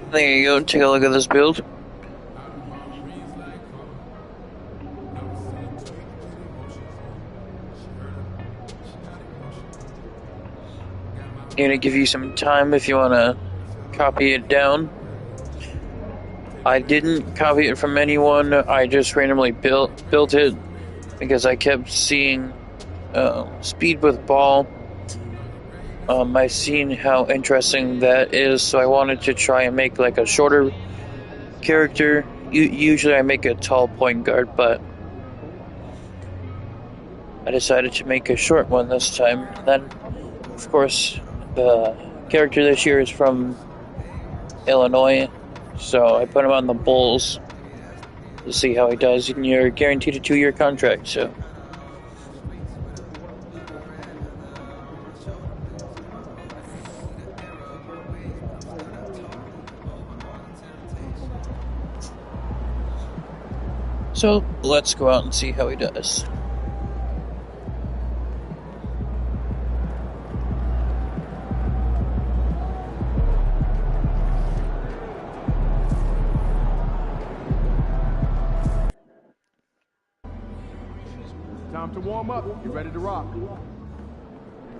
There you go, take a look at this build. Gonna give you some time if you want to copy it down. I didn't copy it from anyone, I just randomly built it because I kept seeing speed with ball. I've seen how interesting that is, so I wanted to try and make like a shorter character. Usually I make a tall point guard, but I decided to make a short one this time. And then, of course, the character this year is from Illinois, so I put him on the Bulls to see how he does. And you're guaranteed a 2-year contract, so. So, let's go out and see how he does. Time to warm up. You ready to rock?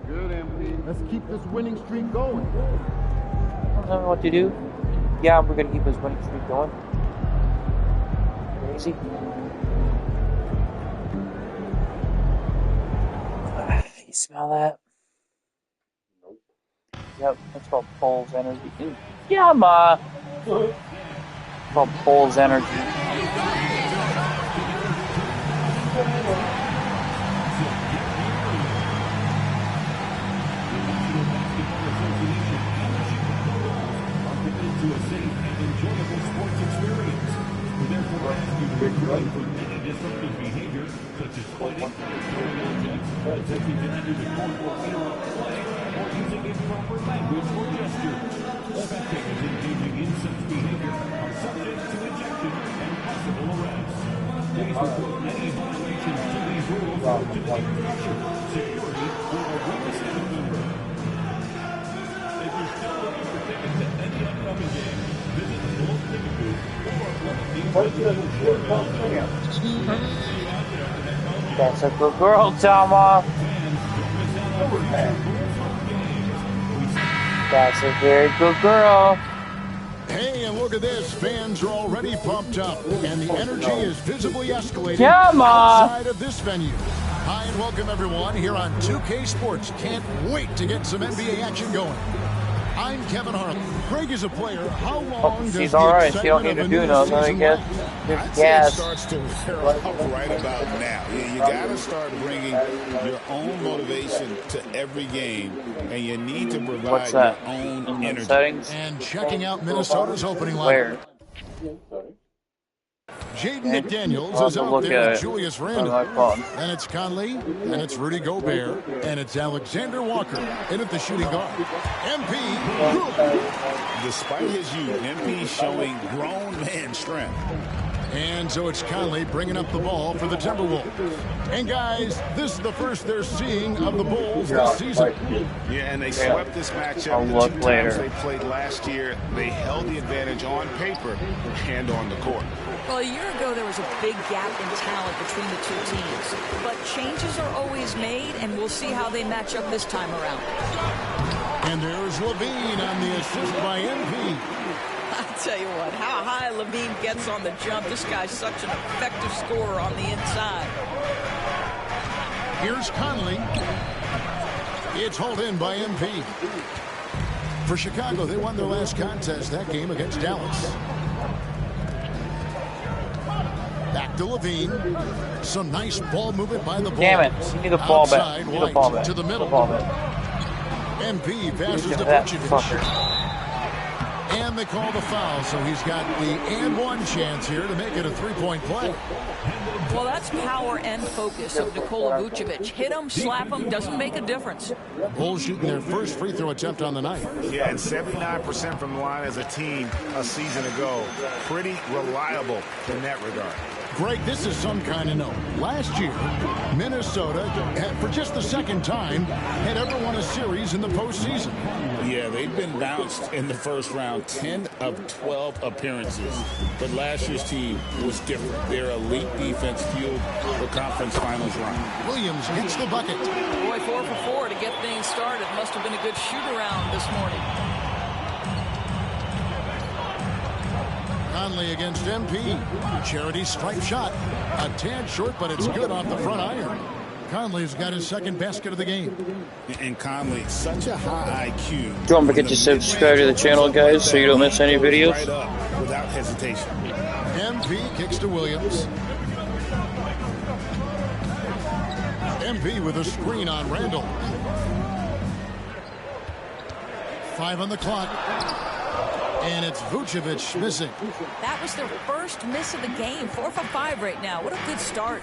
Good, MP. Let's keep this winning streak going. I don't know what to do. Yeah, we're gonna keep this winning streak going. Crazy. You smell that? Nope. Yep, that's called Paul's energy. Yeah, ma. It's called Paul's energy. To a safe and enjoyable sports experience. We therefore ask you to refrain from any disruptive behavior, such as fighting, throwing objects, attempting to enter the court or interrupt play, or using improper language or gestures. Spectators engaging in such behavior are subject to ejection and possible arrest. Please report any violations to these rules to the instructor, security, or a representative member. If you're still looking for tickets to any upcoming game, visit the Bulls ticket booth or That's a good girl, Tama. That's a very good girl. Hey, and look at this. Fans are already pumped up, and the energy is visibly escalating outside of this venue. Hi, and welcome, everyone, here on 2K Sports. Can't wait to get some NBA action going. I'm Kevin Harlan. Greg is a player. How long does she's the alright. She don't excitement need of to a do new nothing, I season guess. last? I'd say Yes. it starts to wear off right about now. You got to start bringing your own motivation to every game, and you need to provide your own energy. Settings? And checking out Minnesota's opening Where? lineup. Jaden McDaniels is out there with Julius Randle. And it's Conley, and it's Rudy Gobert, and it's Alexander Walker in at the shooting guard. MP. Despite his youth, MP showing grown man strength. And so it's Conley bringing up the ball for the Timberwolves. And guys, this is the first they're seeing of the Bulls this season. Yeah, and they swept this matchup the 2 times they played last year. They held the advantage on paper and on the court. Well, a year ago, there was a big gap in talent between the two teams. But changes are always made, and we'll see how they match up this time around. And there's Levine on the assist by MP. I'll tell you what, how high Levine gets on the jump, this guy's such an effective scorer on the inside. Here's Conley. It's hauled in by MP. For Chicago, they won their last contest, that game against Dallas. Back to Levine. Some nice ball movement by the ball. Damn it. You need the ball back. You need the ball back. To the middle. MP passes to Vucevic. And they call the foul, so he's got the and one chance here to make it a three-point play. Well, that's power and focus of Nikola Vucevic. Hit him, slap him, doesn't make a difference. Bulls shooting their first free throw attempt on the night. Yeah, and 79% from the line as a team a season ago. Pretty reliable in that regard. Greg, this is some kind of note. Last year, Minnesota, for just the second time, had ever won a series in the postseason. Yeah, they've been bounced in the first round, 10 of 12 appearances. But last year's team was different. Their elite defense fueled the conference finals run. Williams hits the bucket. Boy, 4 for 4 to get things started. Must have been a good shoot-around this morning. Conley against MP. Charity stripe shot. A tad short, but it's good off the front iron. Conley's got his second basket of the game. And Conley, such a high IQ. Don't forget to subscribe to the channel, guys, so you don't miss any videos. Right up without hesitation. MP kicks to Williams. MP with a screen on Randall. 5 on the clock. And it's Vucevic missing. That was their first miss of the game. 4 for 5 right now. What a good start.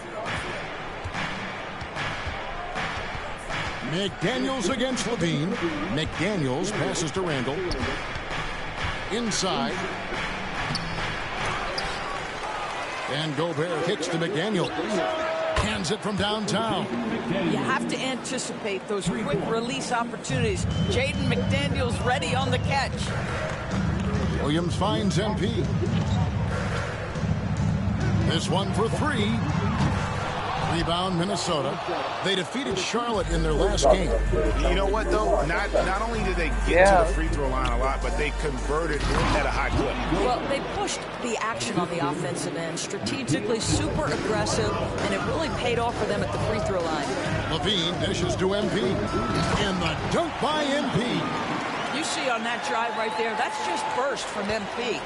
McDaniels against Levine. McDaniels passes to Randall. Inside. And Gobert kicks to McDaniels. Hands it from downtown. You have to anticipate those quick release opportunities. Jaden McDaniels ready on the catch. Williams finds MP. This one for 3. Rebound Minnesota. They defeated Charlotte in their last game. You know what, though? Not only did they get to the free throw line a lot, but they converted at a high clip. Well, they pushed the action on the offensive end, strategically super aggressive, and it really paid off for them at the free throw line. Levine dishes to MP. And the dunk by MP. You see on that drive right there, that's just burst from MP.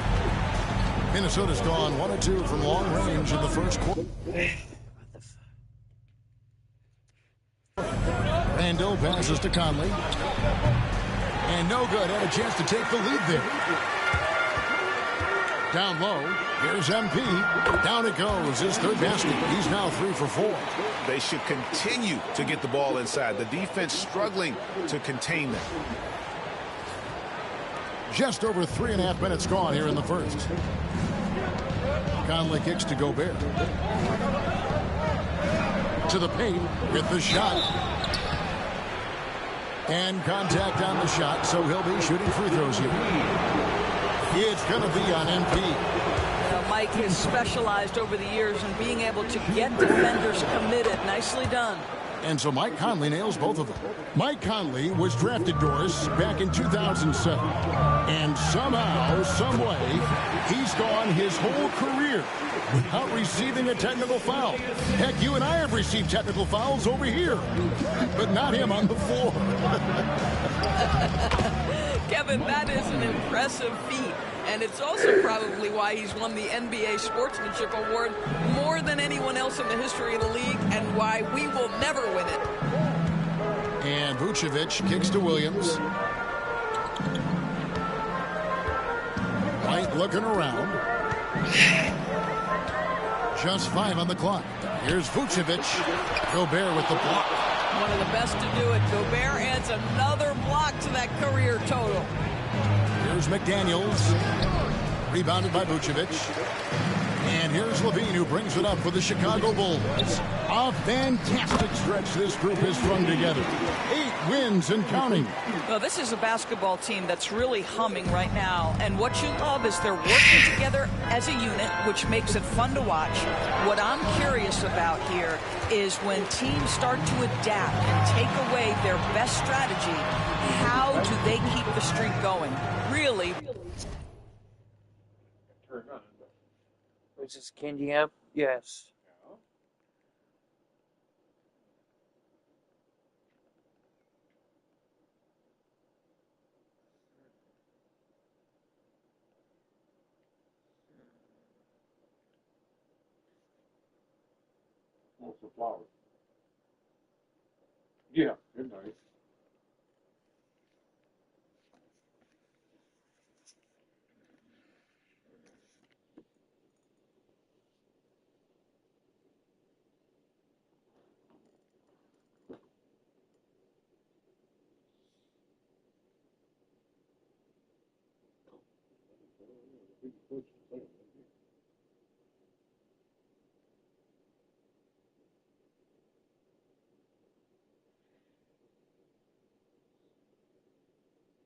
Minnesota's gone 1 of 2 from long range in the first quarter. Randall passes to Conley. And no good. Had a chance to take the lead there. Down low. Here's MP. Down it goes. His third basket. He's now 3 for 4. They should continue to get the ball inside. The defense struggling to contain them. Just over 3.5 minutes gone here in the first. Conley kicks to Gobert. To the paint with the shot. And contact on the shot, so he'll be shooting free throws here. It's going to be on MP. Mike has specialized over the years in being able to get defenders committed. Nicely done. And so Mike Conley nails both of them. Mike Conley was drafted, Doris, back in 2007. And somehow, some way, he's gone his whole career without receiving a technical foul. Heck, you and I have received technical fouls over here, but not him on the floor. Kevin, that is an impressive feat. And it's also probably why he's won the NBA Sportsmanship Award more than anyone else in the history of the league, and why we will never win it. And Vucevic kicks to Williams. White looking around. Just 5 on the clock. Here's Vucevic. Gobert with the block. One of the best to do it. Gobert adds another block to that career total. Here's McDaniels. Rebounded by Vucevic. And here's Levine, who brings it up for the Chicago Bulls. A fantastic stretch this group has strung together. 8 wins and counting. Well, this is a basketball team that's really humming right now. And what you love is they're working together as a unit, which makes it fun to watch. What I'm curious about here is when teams start to adapt and take away their best strategy, how do they keep the streak going? Really. Is this candy app? Yes. Lots of flowers. Yeah, good night.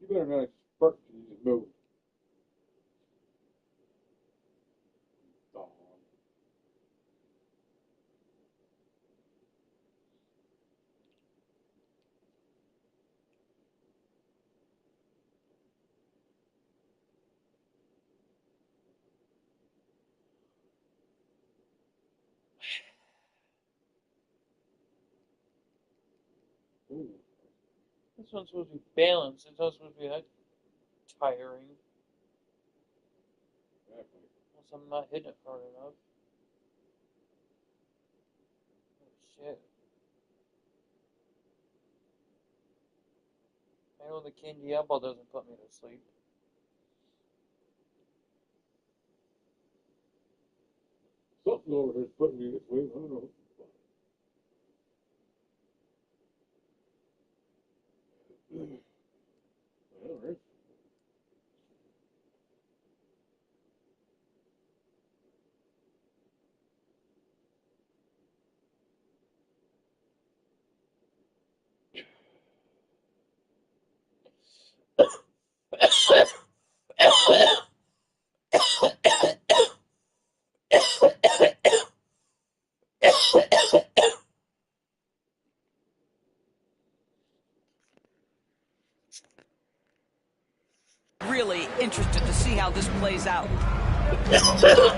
You better not expert to use a move. Ooh. This one's supposed to be balanced. It's not supposed to be that tiring. Exactly. Unless I'm not hitting it hard enough. Oh, shit. I know the candy apple doesn't put me to sleep. Something over here's putting me this way. I don't know. All right. Really interested to see how this plays out.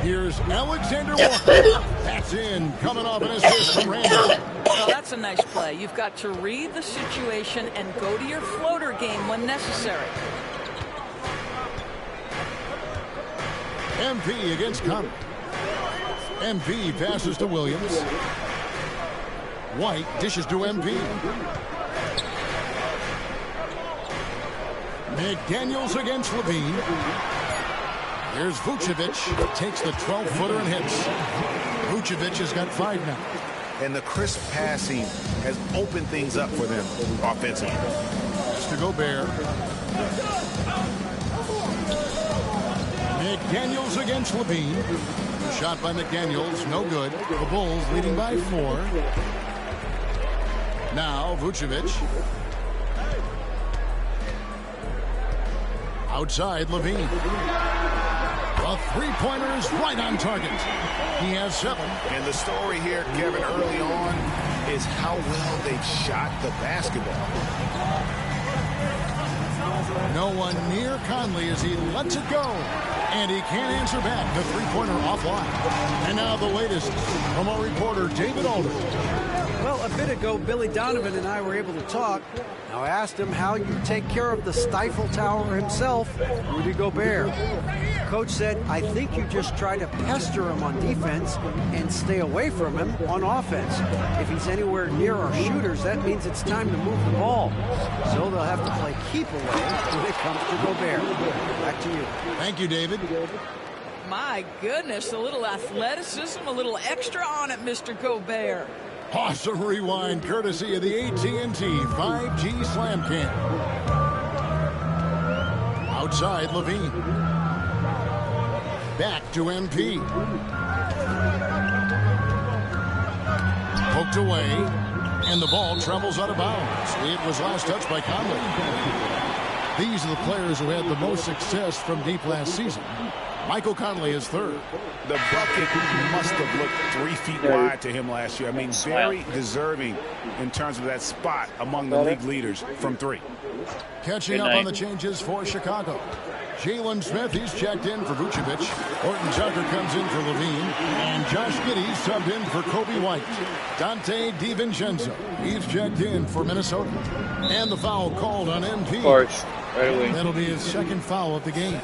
Here's Alexander Walker. That's in, coming off an assist from Randall. Well, that's a nice play. You've got to read the situation and go to your floater game when necessary. MP against Conley. MP passes to Williams. White dishes to MP. McDaniels against Levine. Here's Vucevic. Takes the 12-footer and hits. Vucevic has got 5 now. And the crisp passing has opened things up for them offensively. It's to Gobert. McDaniels against Levine. Shot by McDaniels, no good. The Bulls leading by 4. Now Vucevic. Outside Levine. The three-pointer is right on target. He has 7. And the story here, Kevin, early on is how well they've shot the basketball. No one near Conley as he lets it go. And he can't answer back. The three-pointer offline. And now the latest from our reporter, David Alder. Well, a bit ago, Billy Donovan and I were able to talk. Now, I asked him how you take care of the Stifle Tower himself, Rudy Gobert. Coach said, I think you just try to pester him on defense and stay away from him on offense. If he's anywhere near our shooters, that means it's time to move the ball. So they'll have to play keep away when it comes to Gobert. Back to you. Thank you, David. My goodness, a little athleticism, a little extra on it, Mr. Gobert. Awesome rewind, courtesy of the AT&T 5G Slam Cam. Outside, Levine. Back to MP. Poked away, and the ball travels out of bounds. It was last touched by Conley. These are the players who had the most success from deep last season. Michael Conley is 3rd. The bucket must have looked 3 feet wide to him last year. I mean, very deserving in terms of that spot among the league leaders from 3. Catching up on the changes for Chicago. Jalen Smith, he's checked in for Vucevic. Horton Tucker comes in for Levine. And Josh Giddey subbed in for Kobe White. Dante DiVincenzo, he's checked in for Minnesota. And the foul called on MP. Of course, right away. That'll be his 2nd foul of the game.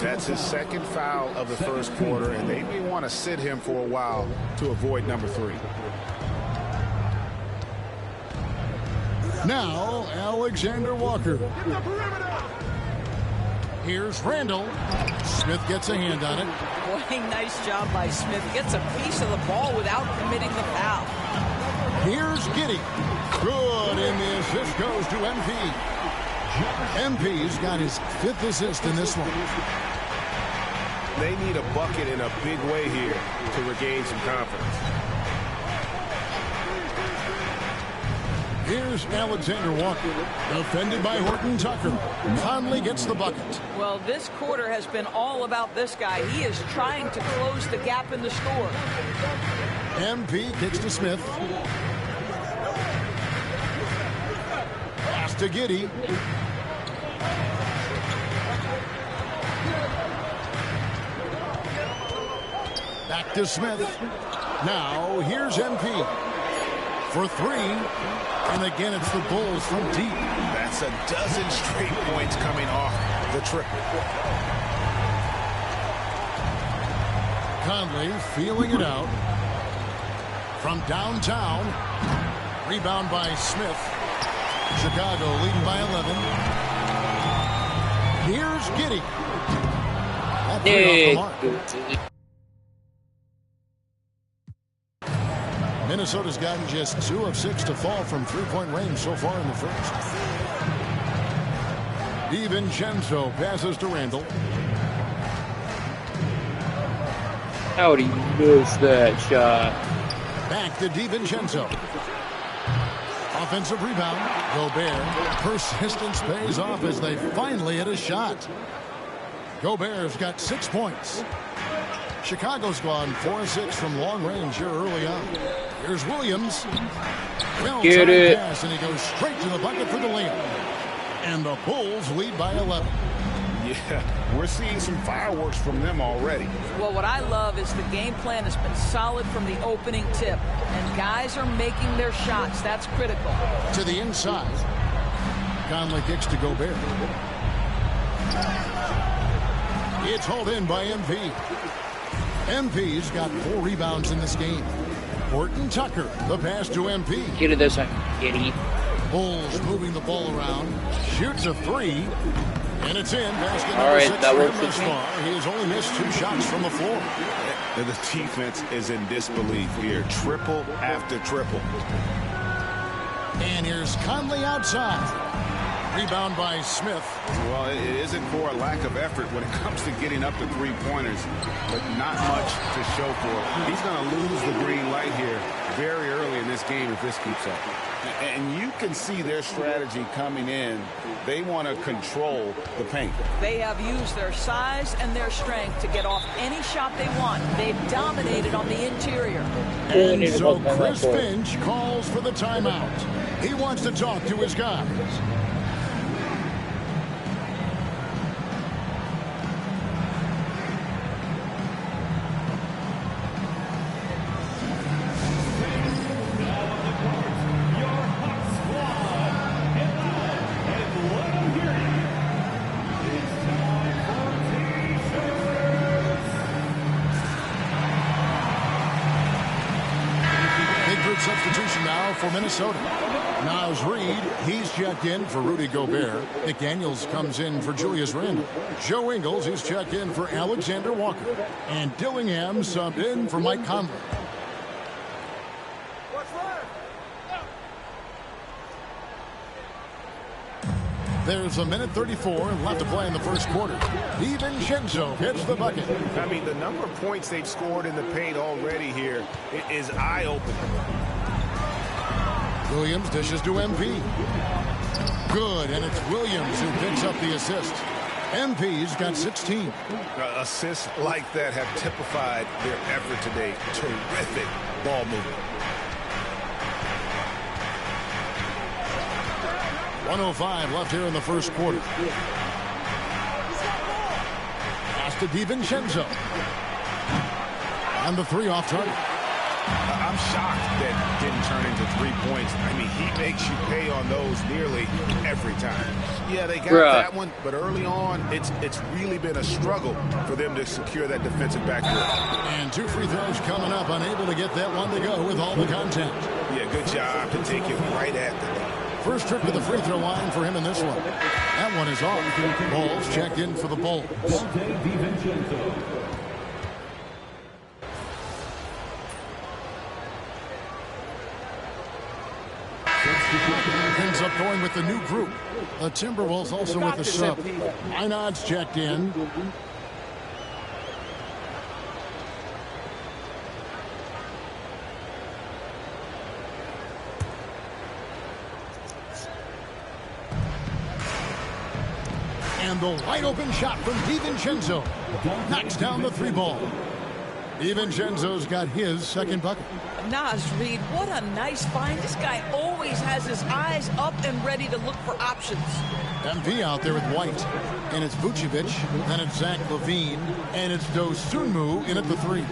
That's his 2nd foul of the 1st quarter, and they may want to sit him for a while to avoid number 3. Now, Alexander Walker. Here's Randall. Smith gets a hand on it. Boy, nice job by Smith. Gets a piece of the ball without committing the foul. Here's Giddey. Good, and the assist goes to MP. MP's got his 5th assist in this one. They need a bucket in a big way here to regain some confidence. Here's Alexander Walker, defended by Horton Tucker. Conley gets the bucket. Well, this quarter has been all about this guy. He is trying to close the gap in the score. MP kicks to Smith. Pass to Giddey. Back to Smith. Now here's MP for three. And again, it's the Bulls from deep. That's a dozen straight points coming off the triple. Conley feeling it out. From downtown. Rebound by Smith. Chicago leading by 11. Here's Giddey. That three off the mark. Minnesota's gotten just 2 of 6 to fall from three-point range so far in the first. DiVincenzo passes to Randall. How'd he miss that shot? Back to DiVincenzo. Offensive rebound. Gobert. Persistence pays off as they finally hit a shot. Gobert's got 6 points. Chicago's gone 4 of 6 from long range here early on. Here's Williams. Get it. Pass, and he goes straight to the bucket for the layup. And the Bulls lead by 11. Yeah, we're seeing some fireworks from them already. Well, what I love is the game plan has been solid from the opening tip. And guys are making their shots. That's critical. To the inside. Conley kicks to Gobert. It's hauled in by MP. MP's got 4 rebounds in this game. Horton Tucker, the pass to MP. Get it this time, Giddey. Bulls moving the ball around. Shoots a 3. And it's in. Basket All number right, 6 that for him works thus with me. far. He has only missed 2 shots from the floor. The defense is in disbelief here. Triple after triple. And here's Conley outside. Rebound by Smith. Well, it isn't for a lack of effort when it comes to getting up to three-pointers, but not much to show for it. He's going to lose the green light here very early in this game if this keeps up. And you can see their strategy coming in. They want to control the paint. They have used their size and their strength to get off any shot they want. They've dominated on the interior. And so Chris Finch calls for the timeout. He wants to talk to his guys. Substitution now for Minnesota. Naz Reid, he's checked in for Rudy Gobert. McDaniels comes in for Julius Randle. Joe Ingles, he's checked in for Alexander Walker. And Dillingham subbed in for Mike Conley. There's a minute 34 left to play in the first quarter. DiVincenzo hits the bucket. I mean, the number of points they've scored in the paint already here is eye-opening. Williams dishes to MP. Good, and it's Williams who picks up the assist. MP's got 16. Assists like that have typified their effort today. Terrific ball movement. 1:05 left here in the first quarter. Pass to DiVincenzo. And the 3 off target. I'm shocked that didn't turn into 3 points. I mean, he makes you pay on those nearly every time. Yeah, they got that one, but early on, it's really been a struggle for them to secure that defensive backcourt. And 2 free throws coming up, unable to get that one to go with all the contact. Yeah, good job to take it right at the net. First trip to the free throw line for him in this one. That one is off. Bulls checked in for the Bulls. Ends up going with the new group. The Timberwolves also with the sub. Einad's checked in. And the wide open shot from DiVincenzo knocks down the 3-ball. DiVincenzo's got his second bucket. Naz Reid, what a nice find. This guy always has his eyes up and ready to look for options. MP out there with White. And it's Vucevic. Then it's Zach LaVine. And it's Dosunmu in at the 3.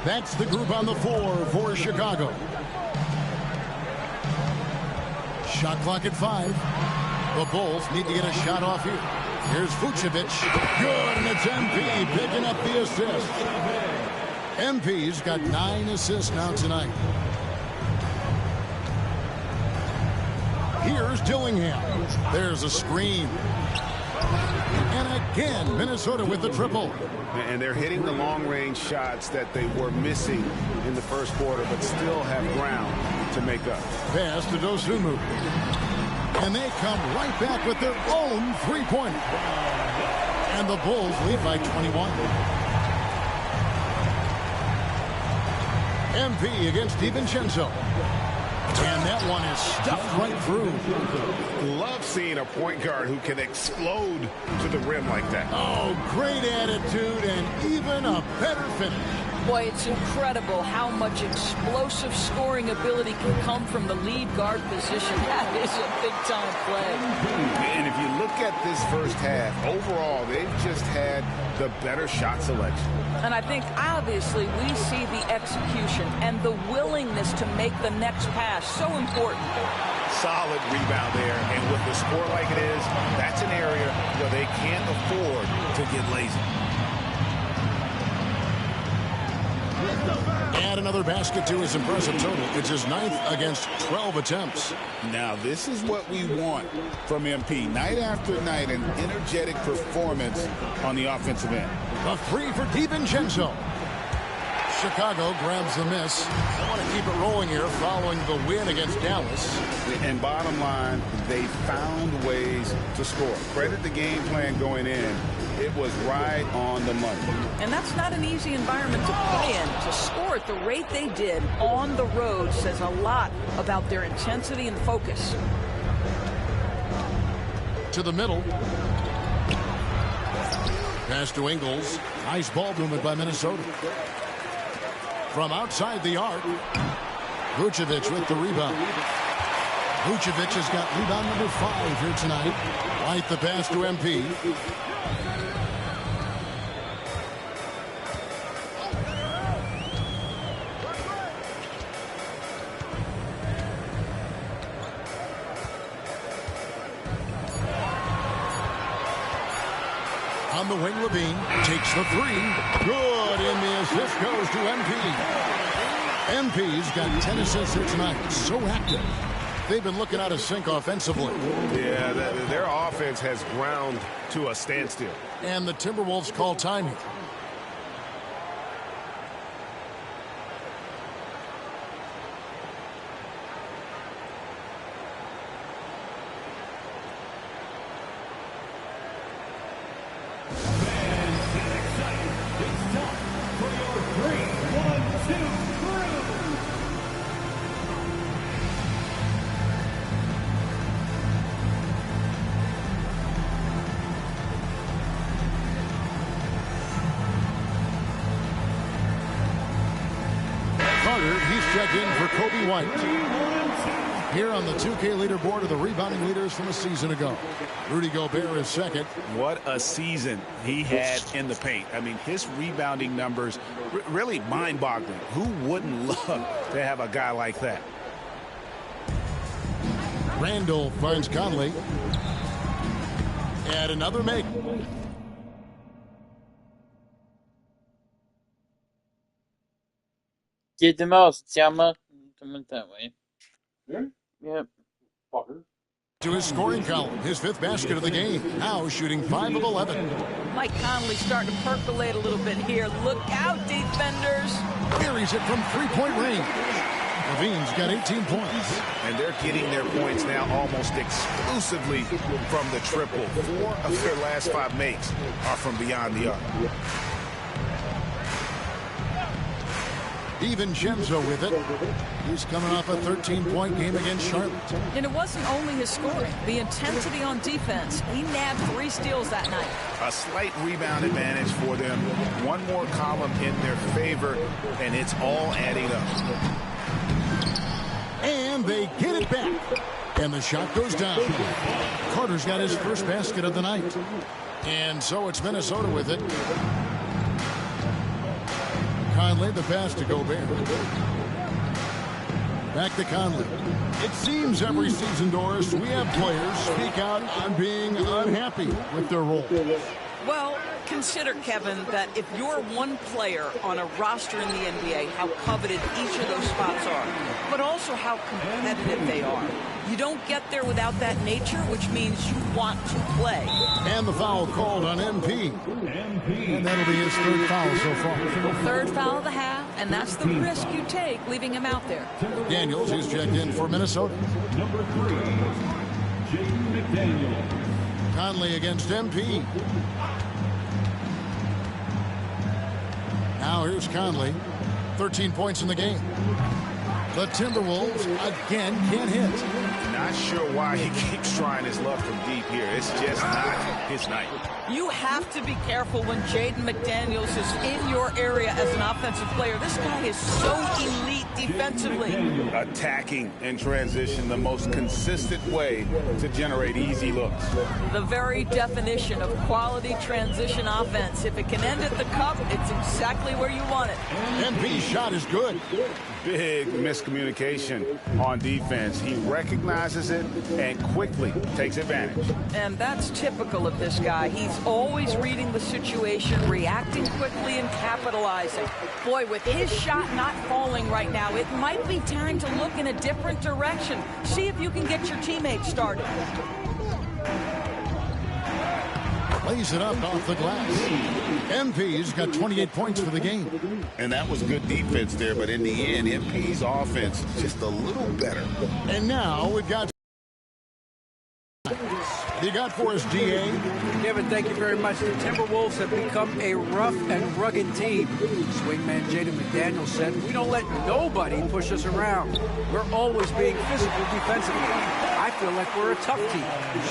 That's the group on the floor for Chicago. Shot clock at 5. The Bulls need to get a shot off here. Here's Vucevic. Good, and it's MP picking up the assist. MP's got 9 assists now tonight. Here's Dillingham. There's a screen. And again, Minnesota with the triple. And they're hitting the long-range shots that they were missing in the first quarter, but still have ground to make up. Pass to Dosunmu. And they come right back with their own three-pointer. And the Bulls lead by 21. MP against DiVincenzo. And that one is stuffed right through. Love seeing a point guard who can explode to the rim like that. Oh, great attitude and even a better finish. Boy, it's incredible how much explosive scoring ability can come from the lead guard position. That is a big-time play. And if you look at this first half, overall, they've just had the better shot selection. And I think, obviously, we see the execution and the willingness to make the next pass so important. Solid rebound there, and with the score like it is, that's an area where they can't afford to get lazy. Add another basket to his impressive total. It's his 9th against 12 attempts. Now, this is what we want from MP. Night after night, an energetic performance on the offensive end. A 3 for DiVincenzo. Chicago grabs the miss. I want to keep it rolling here following the win against Dallas. And bottom line, they found ways to score. Credit the game plan going in. It was right on the money. And that's not an easy environment to play in. To score at the rate they did on the road says a lot about their intensity and focus. To the middle. Pass to Ingles. Nice ball movement by Minnesota. From outside the arc, Vucevic with the rebound. Vucevic has got rebound number 5 here tonight. White the pass to MP. On the wing, LaVine takes the 3. Good, and the assist goes to MP. MP's got 10 assists here tonight. So active. They've been looking out of sync offensively. Yeah, their offense has ground to a standstill. And the Timberwolves call time here. He's checked in for Kobe White. Here on the 2K leaderboard are the rebounding leaders from a season ago. Rudy Gobert is second. What a season he had in the paint. I mean, his rebounding numbers really mind-boggling. Who wouldn't love to have a guy like that? Randall finds Conley. And another make. Get the mouse, Yama. Went that way. Yeah? Yep. Fucker. To his scoring column, his 5th basket of the game. Now shooting 5 of 11. Mike Conley starting to percolate a little bit here. Look out, defenders. Buries it from 3-point range. LaVine's got 18 points. And they're getting their points now almost exclusively from the triple. 4 of their last 5 makes are from beyond the arc. DiVincenzo with it. He's coming off a 13-point game against Charlotte. And it wasn't only his scoring. The intensity on defense. He nabbed 3 steals that night. A slight rebound advantage for them. One more column in their favor, and it's all adding up. And they get it back. And the shot goes down. Carter's got his first basket of the night. And so it's Minnesota with it. Conley, the pass to Gobert. Back to Conley. It seems every season, Doris, we have players speak out on being unhappy with their role. Well, consider, Kevin, that if you're one player on a roster in the NBA, how coveted each of those spots are, but also how competitive they are. You don't get there without that nature, which means you want to play. And the foul called on MP. And that'll be his 3rd foul so far. 3rd foul of the half, and that's the risk you take leaving him out there. Daniels is checked in for Minnesota. Number 3, Jaden McDaniels. Conley against MP. Now here's Conley. 13 points in the game. The Timberwolves again can't hit. Not sure why he keeps trying his luck from deep here. It's just not his night. You have to be careful when Jaden McDaniels is in your area as an offensive player. This guy is so elite defensively. Attacking in transition, the most consistent way to generate easy looks. The very definition of quality transition offense. If it can end at the cup, it's exactly where you want it. MP's shot is good. Big miscommunication on defense. He recognizes it and quickly takes advantage. And that's typical of this guy. He's always reading the situation, reacting quickly, and capitalizing. Boy, with his shot not falling right now, it might be time to look in a different direction. See if you can get your teammates started. Lays it up off the glass. MP's got 28 points for the game. And that was good defense there, but in the end, MP's offense just a little better. And now we've got... You got for us, D.A.? Kevin, thank you very much. The Timberwolves have become a rough and rugged team. Swingman Jaden McDaniels said, "We don't let nobody push us around. We're always being physical defensively. I feel like we're a tough team,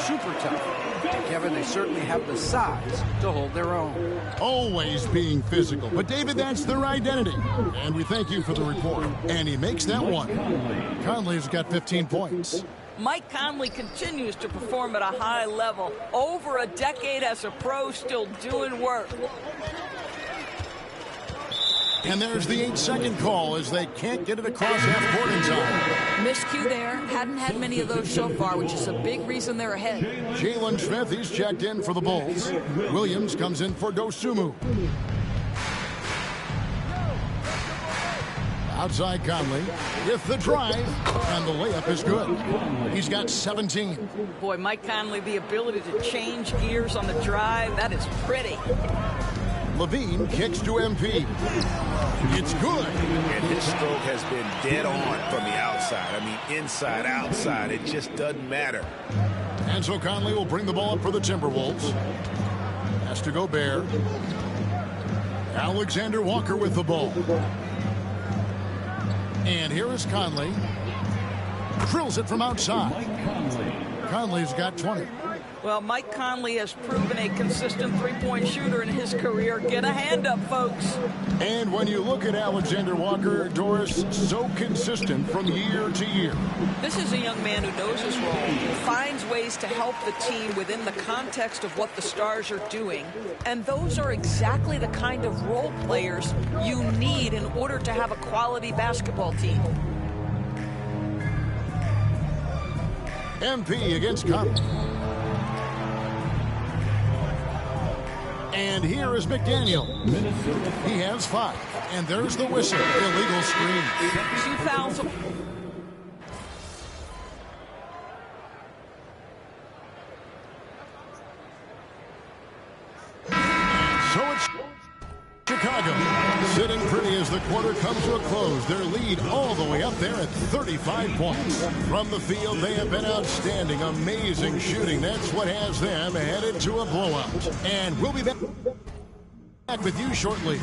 super tough." And Kevin, they certainly have the size to hold their own. Always being physical. But, David, that's their identity. And we thank you for the report. And he makes that one. Conley's got 15 points. Mike Conley continues to perform at a high level. Over a decade as a pro, still doing work. And there's the 8-second call as they can't get it across half-court in time. Miscue there. Hadn't had many of those so far, which is a big reason they're ahead. Jalen Smith, he's checked in for the Bulls. Williams comes in for Dosunmu. Outside Conley with the drive, and the layup is good. He's got 17. Boy, Mike Conley, the ability to change gears on the drive, that is pretty. Levine kicks to MP. It's good. And his stroke has been dead on from the outside. I mean, inside, outside, it just doesn't matter. And so Conley will bring the ball up for the Timberwolves. Has to Gobert. Alexander Walker with the ball. And here is Conley. Drills it from outside. Conley's got 20. Well, Mike Conley has proven a consistent three-point shooter in his career. Get a hand up, folks. And when you look at Alexander Walker, Doris, so consistent from year to year. This is a young man who knows his role, finds ways to help the team within the context of what the Stars are doing. And those are exactly the kind of role players you need in order to have a quality basketball team. MP against Conley. And here is McDaniel. He has 5. And there's the whistle. Illegal screen. 2 fouls. So it's Chicago sitting pretty as the quarter comes to a close. Their lead all the way up there at 35 points. From the field, they have been outstanding. Amazing shooting. That's what has them headed to a blowout. And we'll be back with you shortly.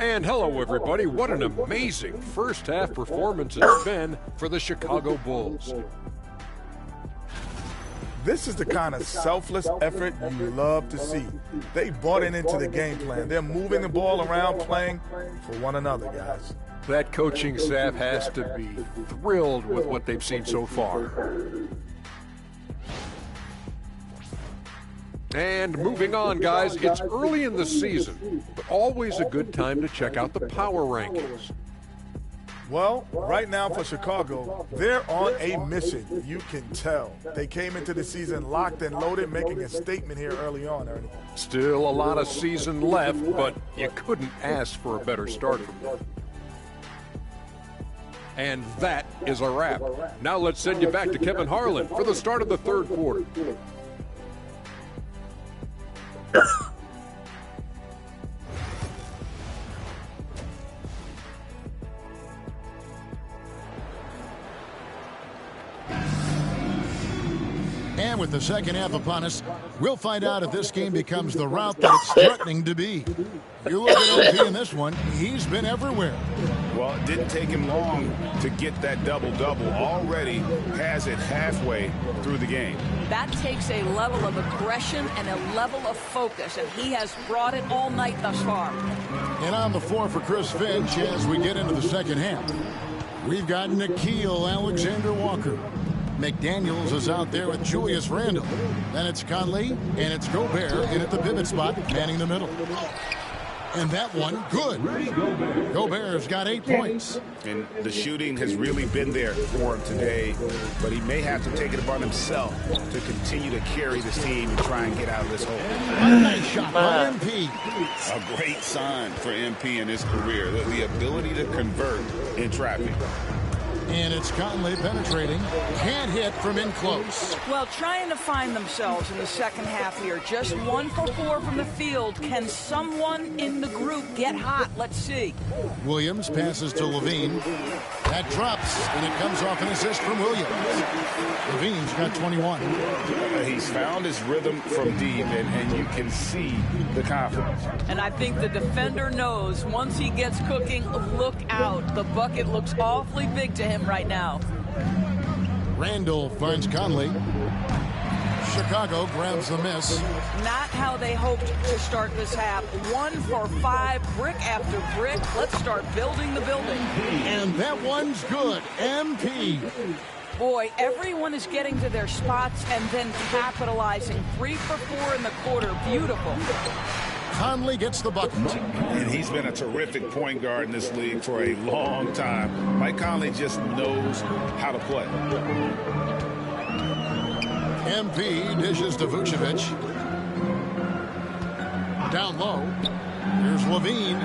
And hello, everybody. What an amazing first-half performance it's been for the Chicago Bulls. This is the kind of selfless effort you love to see. They bought into the game plan. They're moving the ball around, playing for one another, guys. That coaching staff has to be thrilled with what they've seen so far. And moving on, guys, it's early in the season, but always a good time to check out the power rankings. Well, right now for Chicago, they're on a mission. You can tell. They came into the season locked and loaded, making a statement here early on, Ernie. Still a lot of season left, but you couldn't ask for a better start from them. And that is a wrap. Now let's send you back to Kevin Harlan for the start of the third quarter. And with the second half upon us, we'll find out if this game becomes the route that it's threatening to be. You look at OP in this one, he's been everywhere. Well, it didn't take him long to get that double-double. Already has it halfway through the game. That takes a level of aggression and a level of focus, and he has brought it all night thus far. And on the floor for Chris Finch as we get into the second half, we've got Nickeil Alexander-Walker. McDaniels is out there with Julius Randle. Then it's Conley, and it's Gobert in at the pivot spot, manning the middle. And that one, good. Gobert's got 8 points. And the shooting has really been there for him today, but he may have to take it upon himself to continue to carry this team and try and get out of this hole. A nice shot by MP. A great sign for MP in his career, the ability to convert in traffic. And it's Conley penetrating. Can't hit from in close. Well, trying to find themselves in the second half here. Just 1 for 4 from the field. Can someone in the group get hot? Let's see. Williams passes to Levine. That drops, and it comes off an assist from Williams. Levine's got 21. He's found his rhythm from deep, and you can see the confidence. And I think the defender knows once he gets cooking, look out. The bucket looks awfully big to him right now. Randall finds Conley. Chicago grabs the miss. Not how they hoped to start this half. 1 for 5, brick after brick. Let's start building the building. And that one's good. MP. Boy, everyone is getting to their spots and then capitalizing. 3 for 4 in the quarter. Beautiful. Conley gets the bucket. And he's been a terrific point guard in this league for a long time. Mike Conley just knows how to play. MP dishes to Vucevic. Down low. Here's Levine.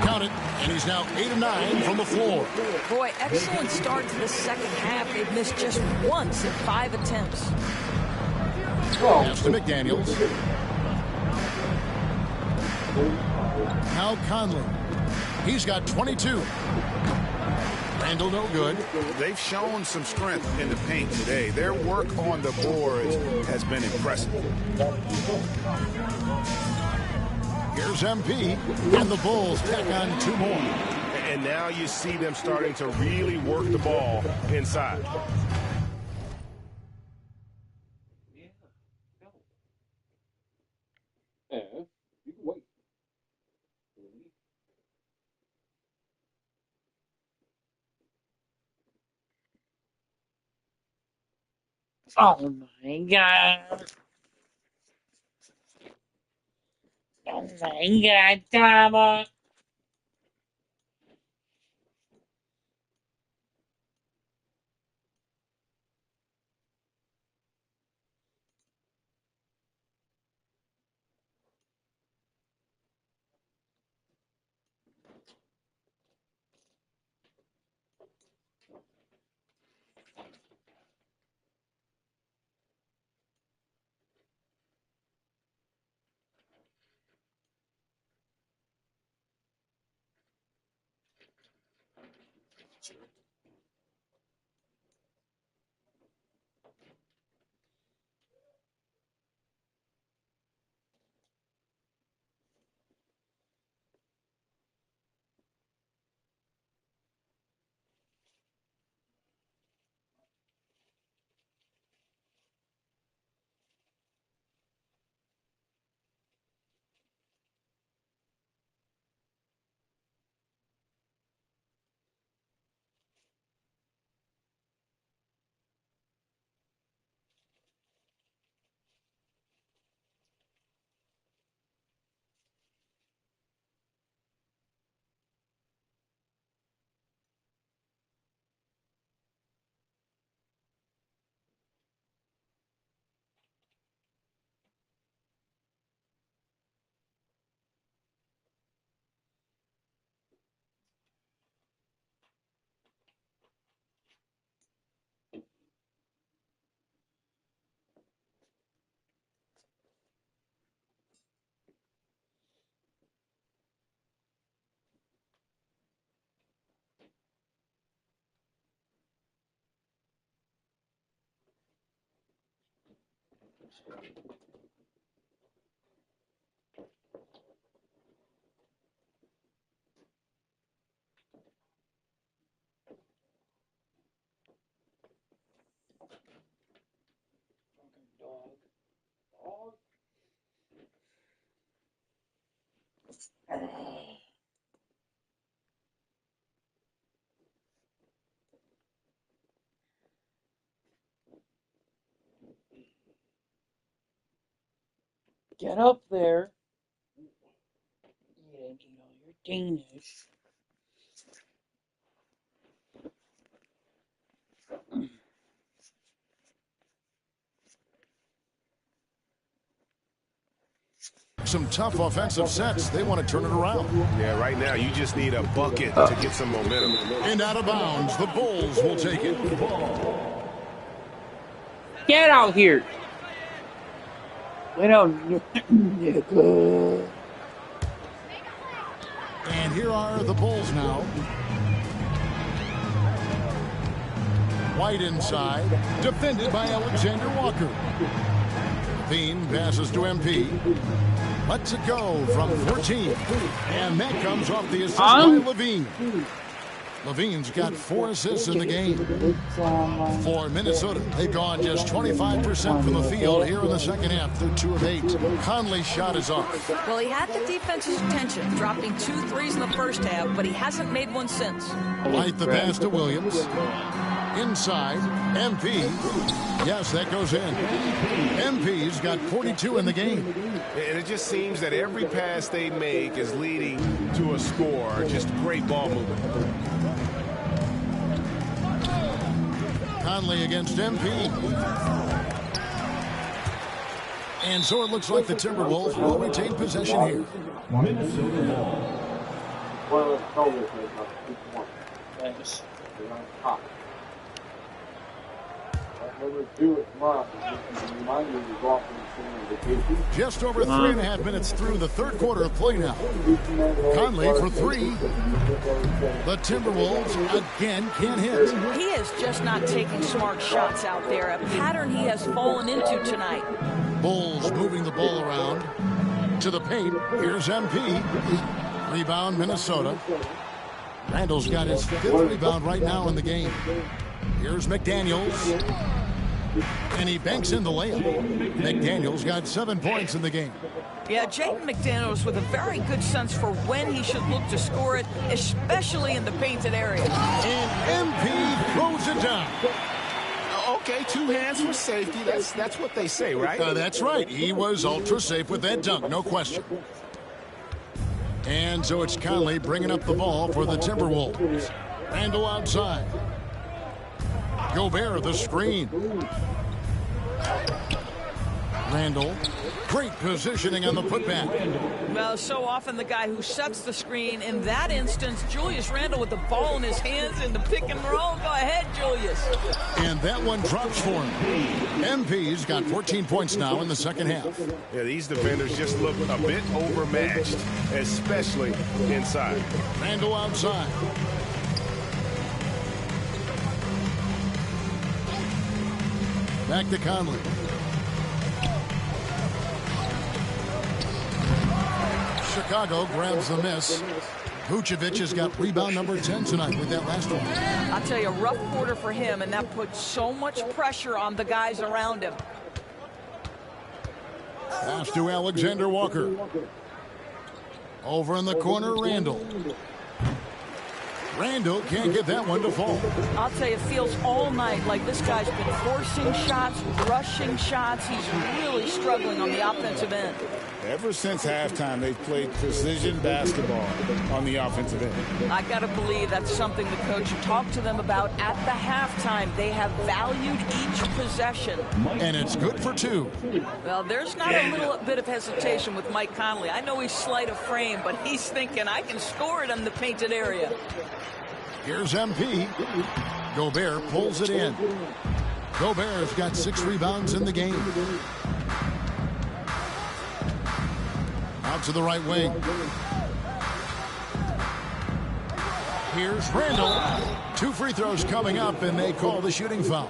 Count it. And he's now 8 of 9 from the floor. Boy, excellent start to the second half. They've missed just once in 5 attempts. Pass to McDaniels. Now Conley. He's got 22. Randall no good. They've shown some strength in the paint today. Their work on the boards has been impressive. Here's MP, and the Bulls tack on 2 more. And now you see them starting to really work the ball inside. Oh my god. Oh my god, Tama. Get up there. You didn't eat all your Danish. Some tough offensive sets. They want to turn it around. Yeah, right now you just need a bucket to get some momentum. And out of bounds, the Bulls will take it. Get out here. Lay down, nigga. And here are the Bulls now. White inside, defended by Alexander Walker. Bean passes to MP. Lets it go from 14. And that comes off the assist by Levine. Levine's got 4 assists in the game. For Minnesota, they've gone just 25% from the field here in the second half. They're 2 of 8. Conley's shot is off. Well, he had the defense's attention, dropping 2 threes in the first half, but he hasn't made one since. Light the pass to Williams. Inside, MP. Yes, that goes in. MP's got 42 in the game. And it just seems that every pass they make is leading to a score. Just great ball movement. Conley against MP. And so it looks like the Timberwolves will retain possession here. Thanks. Just over 3.5 minutes through the third quarter of play now. Conley for 3. The Timberwolves again can't hit. He is just not taking smart shots out there, a pattern he has fallen into tonight. Bulls moving the ball around to the paint. Here's MP. Rebound Minnesota. Randall's got his 5th rebound right now in the game. Here's McDaniels. And he banks in the layup. McDaniels got 7 points in the game. Yeah, Jaden McDaniels with a very good sense for when he should look to score it, especially in the painted area. And MP throws it down. Okay, 2 hands for safety. That's what they say, right? That's right. He was ultra safe with that dunk, no question. And so it's Conley bringing up the ball for the Timberwolves. Randall outside. Gobert, the screen. Randall, great positioning on the putback. Well, so often the guy who sets the screen. In that instance, Julius Randle with the ball in his hands in the pick and roll. Go ahead, Julius. And that one drops for him. MP's got 14 points now in the second half. Yeah, these defenders just look a bit overmatched, especially inside. Randall outside. Back to Conley. Chicago grabs the miss. Vucevic has got rebound number 10 tonight with that last one. I'll tell you, a rough quarter for him, and that puts so much pressure on the guys around him. Pass to Alexander Walker. Over in the corner, Randall. Randall can't get that one to fall. I'll tell you, it feels all night like this guy's been forcing shots, rushing shots. He's really struggling on the offensive end. Ever since halftime, they've played precision basketball on the offensive end. I got to believe that's something the coach talked to them about at the halftime. They have valued each possession. And it's good for 2. Well, there's not a little bit of hesitation with Mike Conley. I know he's slight of frame, but he's thinking, I can score it in the painted area. Here's MP. Gobert pulls it in. Gobert's got 6 rebounds in the game. Out to the right wing. Here's Randall. 2 free throws coming up, and they call the shooting foul.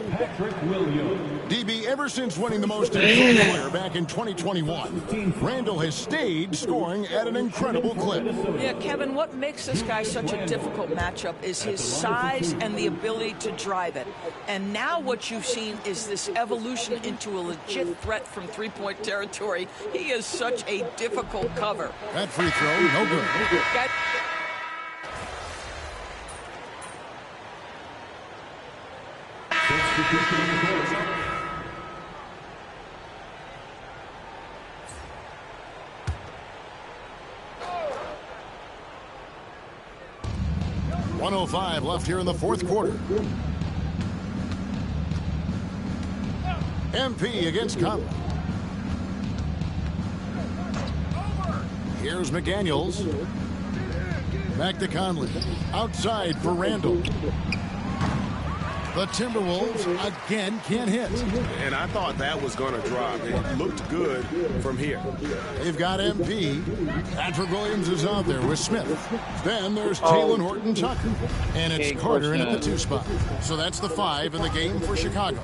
DB, ever since winning the most improved player back in 2021, Randall has stayed scoring at an incredible clip. Yeah, Kevin, what makes this guy such a difficult matchup is his size and the ability to drive it. And now what you've seen is this evolution into a legit threat from three-point territory. He is such a difficult cover. That free throw, no good. That 1:05 left here in the fourth quarter. MP against Conley. Here's McDaniels. Back to Conley. Outside for Randall. The Timberwolves again can't hit. And I thought that was going to drop. It looked good from here. They've got MP. Patrick Williams is out there with Smith. Then there's Jalen Horton-Tucker. And it's Carter in at the 2 spot. So that's the 5 in the game for Chicago.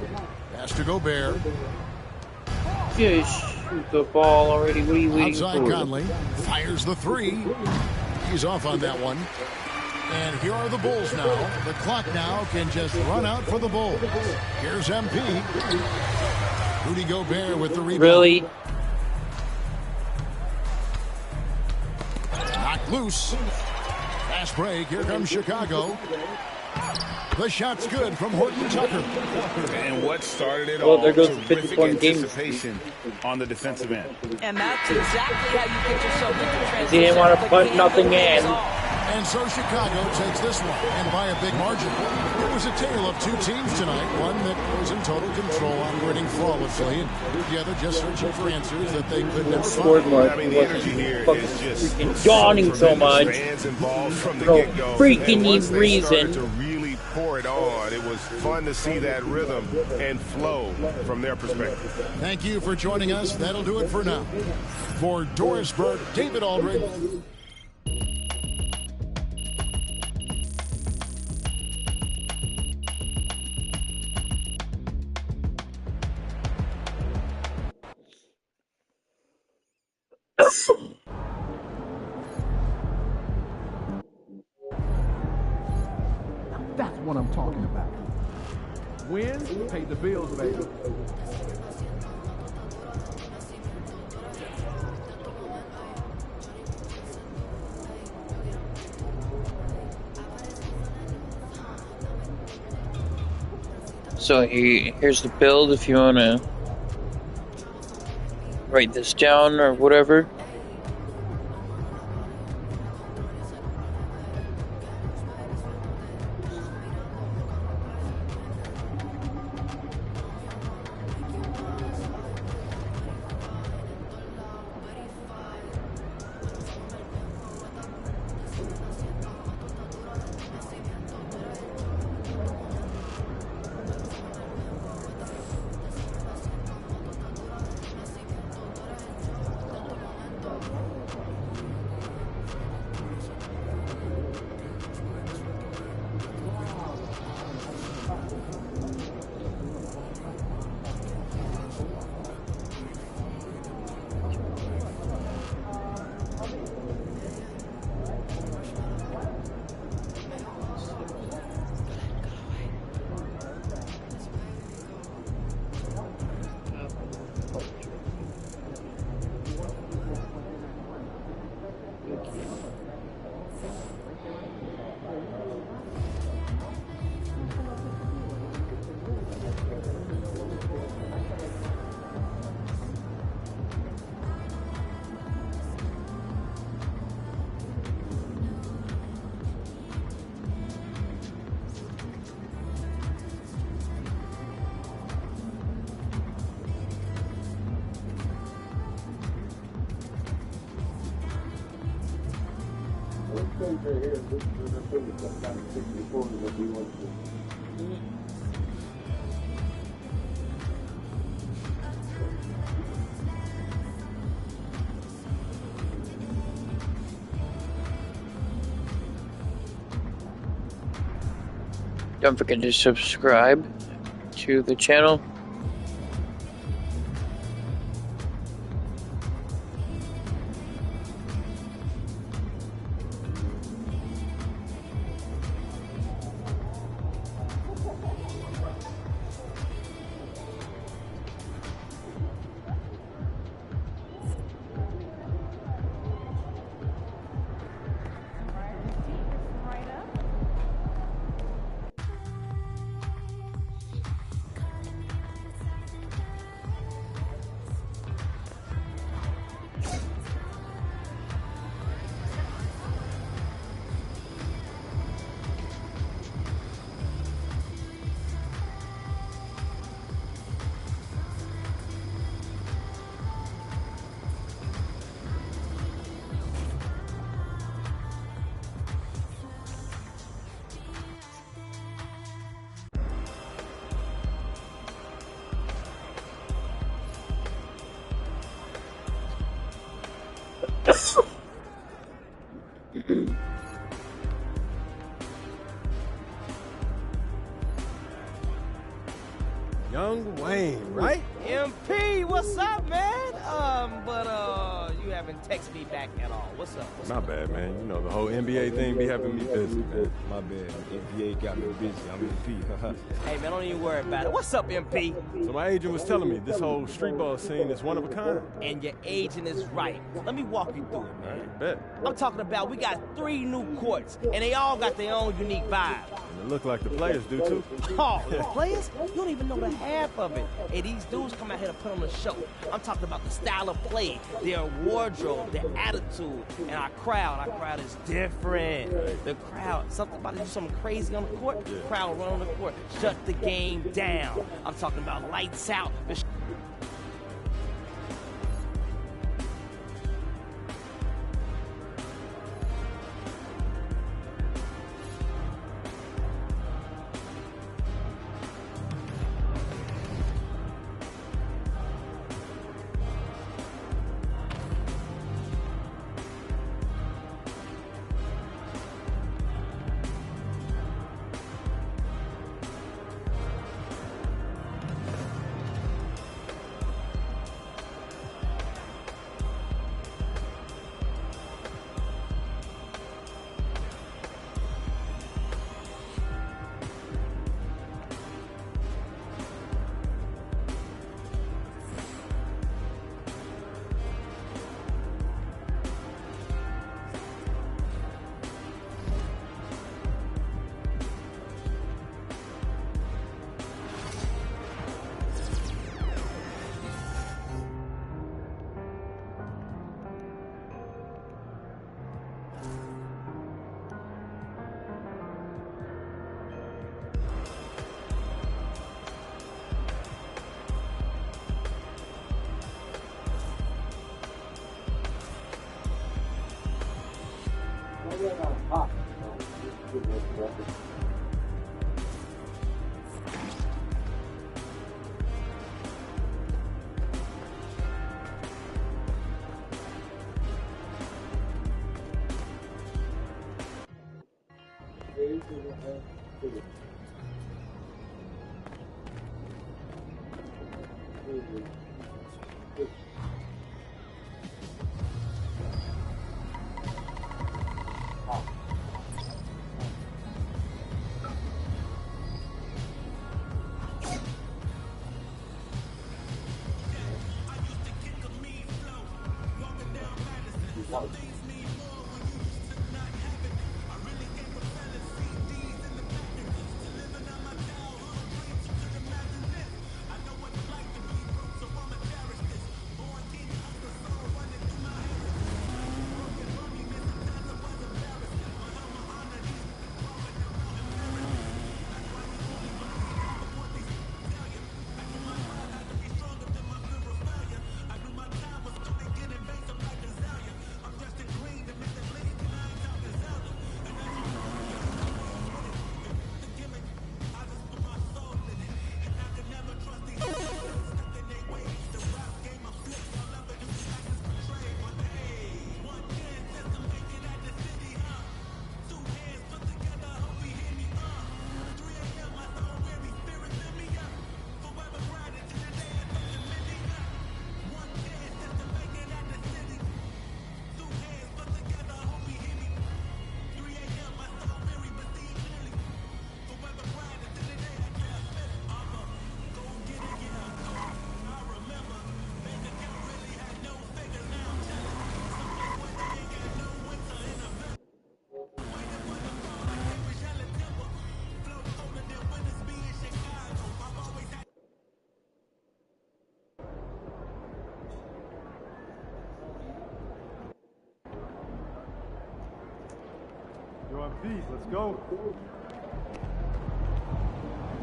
Pass to Gobert. Yeah, shoot the ball already. What are you waiting Outside for? Conley. Fires the 3. He's off on that one. And here are the Bulls now. The clock now can just run out for the Bulls. Here's MP. Rudy Gobert with the rebound. Really? Knocked loose. Fast break. Here comes Chicago. The shot's good from Horton-Tucker. And what started it Well, all, there goes the terrific 50-point game. anticipation on the defensive end. And that's exactly how you get yourself into transition. He didn't want to put nothing in. And so Chicago takes this one, and by a big margin. It was a tale of 2 teams tonight, one that was in total control, operating flawlessly, and the other just searching for answers that they could never Scored find. much. I mean, the energy here is just freaking yawning so much. Fans involved from the No get-go. freaking And once they reason. started to really pour it on, it was fun to see that rhythm and flow from their perspective. Thank you for joining us. That'll do it for now. For Doris Burke, David Aldridge. That's what I'm talking about. Wins pay the bills, baby. So here's the build if you want to write this down or whatever. Don't forget to subscribe to the channel. Young Wayne, right? MP, what's up, man? You haven't texted me back at all. What's up? Not bad, man. You know, the whole NBA thing be having me busy, man. My bad. NBA got me busy. I'm MP. Hey, man, don't even worry about it. What's up, MP? So my agent was telling me this whole street ball scene is one of a kind. And your agent is right. Let me walk you through it, man. I bet. I'm talking about we got 3 new courts, and they all got their own unique vibe. And it look like the players do, too. Oh, the players? You don't even know the half of it. Hey, these dudes come out here to put on a show. I'm talking about the style of play, their wardrobe, their attitude, and our crowd. Our crowd is different. The crowd, something about to do something crazy on the court, the crowd run on the court, shut the game down. I'm talking about lights out. on feet. Let's go.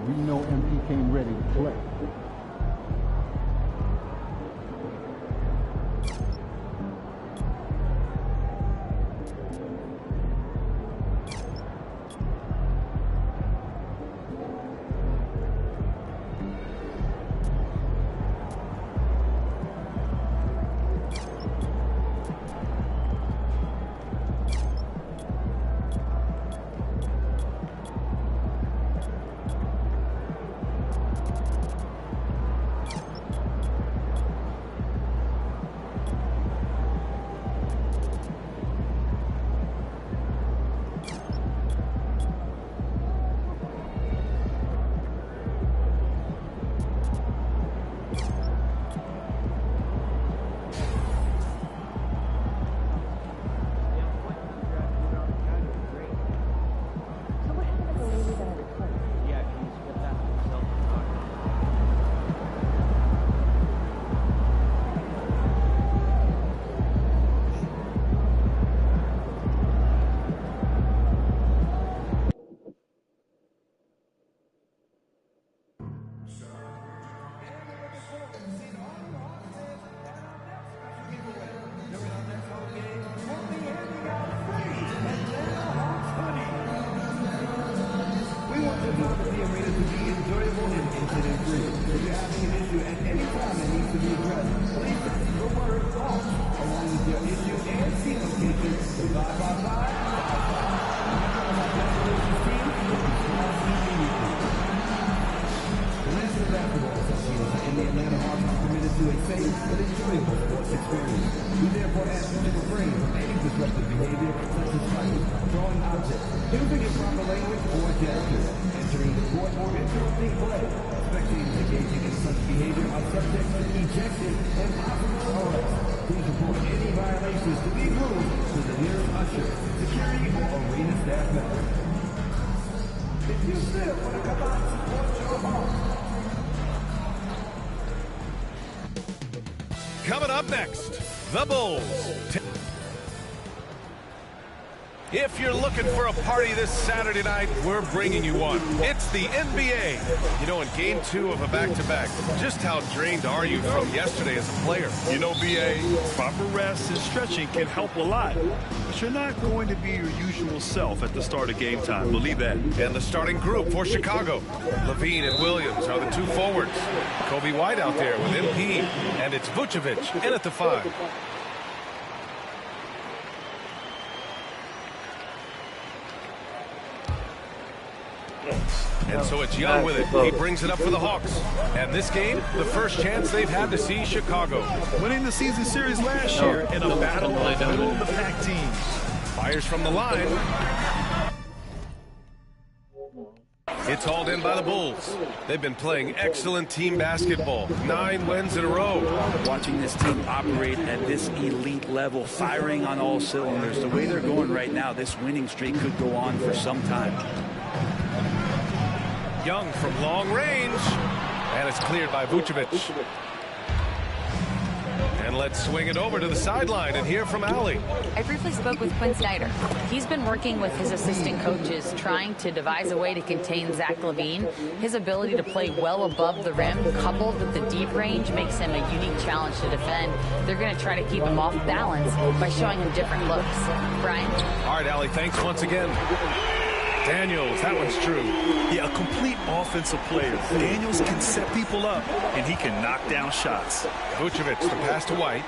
We know MP came ready to play. Coming up next, the Bulls. If you're looking for a party this Saturday night, we're bringing you one. It's the NBA. You know, in Game 2 of a back-to-back, just how drained are you from yesterday as a player? You know, BA, proper rest and stretching can help a lot. But you're not going to be your usual self at the start of game time. Believe that. And the starting group for Chicago. Levine and Williams are the two forwards. Kobe White out there with MP. And it's Vucevic in at the 5. And so it's Young with it. He brings it up for the Hawks. And this game, the first chance they've had to see Chicago. Winning the season series last year in a battle of middle-of-the-pack teams. Fires from the line. It's hauled in by the Bulls. They've been playing excellent team basketball. 9 wins in a row. Watching this team operate at this elite level, firing on all cylinders. The way they're going right now, this winning streak could go on for some time. Young from long range. And it's cleared by Vucevic. And let's swing it over to the sideline and hear from Allie. I briefly spoke with Quinn Snyder. He's been working with his assistant coaches, trying to devise a way to contain Zach LaVine. His ability to play well above the rim, coupled with the deep range, makes him a unique challenge to defend. They're going to try to keep him off balance by showing him different looks. Brian? All right, Allie, thanks once again. Daniels, that one's true. Yeah, a complete offensive player. Daniels can set people up, and he can knock down shots. Vucevic, the pass to White.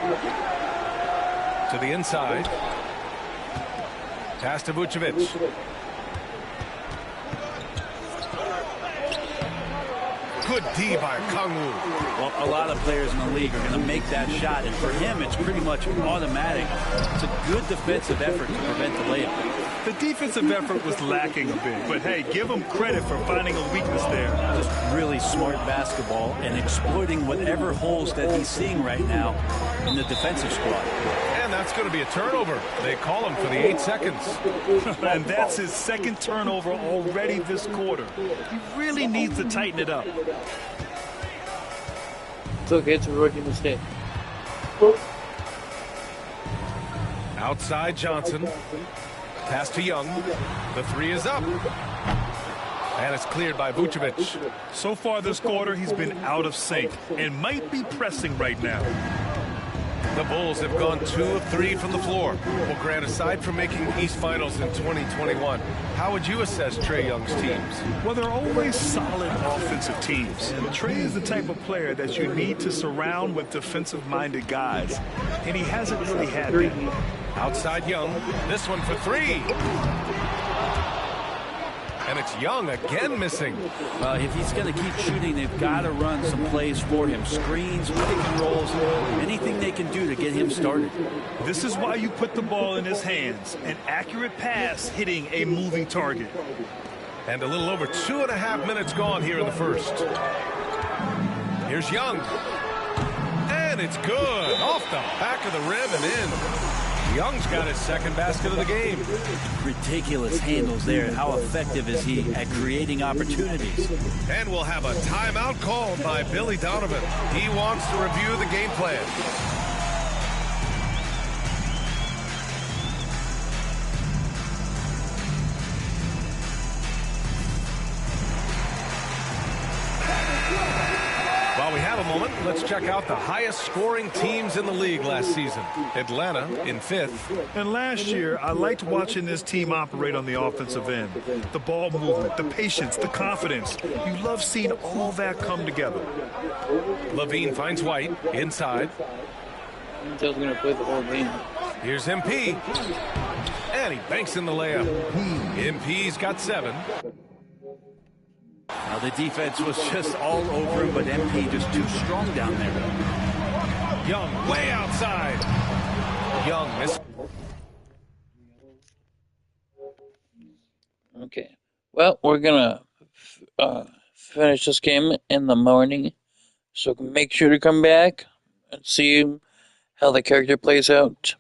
To the inside. Pass to Vucevic. Good D by Kangwoo. Well, a lot of players in the league are going to make that shot, and for him, it's pretty much automatic. It's a good defensive effort to prevent the layup. The defensive effort was lacking a bit, but hey, give him credit for finding a weakness there. Just really smart basketball and exploiting whatever holes that he's seeing right now in the defensive squad. And that's going to be a turnover. They call him for the 8 seconds. And that's his second turnover already this quarter. He really needs to tighten it up. It's okay, it's a rookie mistake. Outside Johnson. Pass to Young. The three is up. And it's cleared by Vucevic. So far this quarter, he's been out of sync and might be pressing right now. The Bulls have gone 2 of 3 from the floor. Well, Grant, aside from making East Finals in 2021, how would you assess Trae Young's teams? Well, they're always solid offensive teams. And Trae is the type of player that you need to surround with defensive-minded guys. And he hasn't really had that. Outside Young. This one for 3. And it's Young again missing. Well, if he's going to keep shooting, they've got to run some plays for him. Screens, pick and rolls, anything they can do to get him started. This is why you put the ball in his hands. An accurate pass hitting a moving target. And a little over 2.5 minutes gone here in the first. Here's Young. And it's good. Off the back of the rim and in. Young's got his second basket of the game. Ridiculous handles there. How effective is he at creating opportunities? And we'll have a timeout called by Billy Donovan. He wants to review the game plan. While we have a moment, let's check out the highest scoring teams in the league last season. Atlanta in 5th. And last year, I liked watching this team operate on the offensive end. The ball movement, the patience, the confidence. You love seeing all that come together. Levine finds White inside. Until going to play the whole game. Here's MP. And he banks in the layup. MP's got 7. Now the defense was just all over him, but MP just too strong down there. Young way outside. Young missed. Okay. Well, we're going to finish this game in the morning. So make sure to come back and see how the character plays out.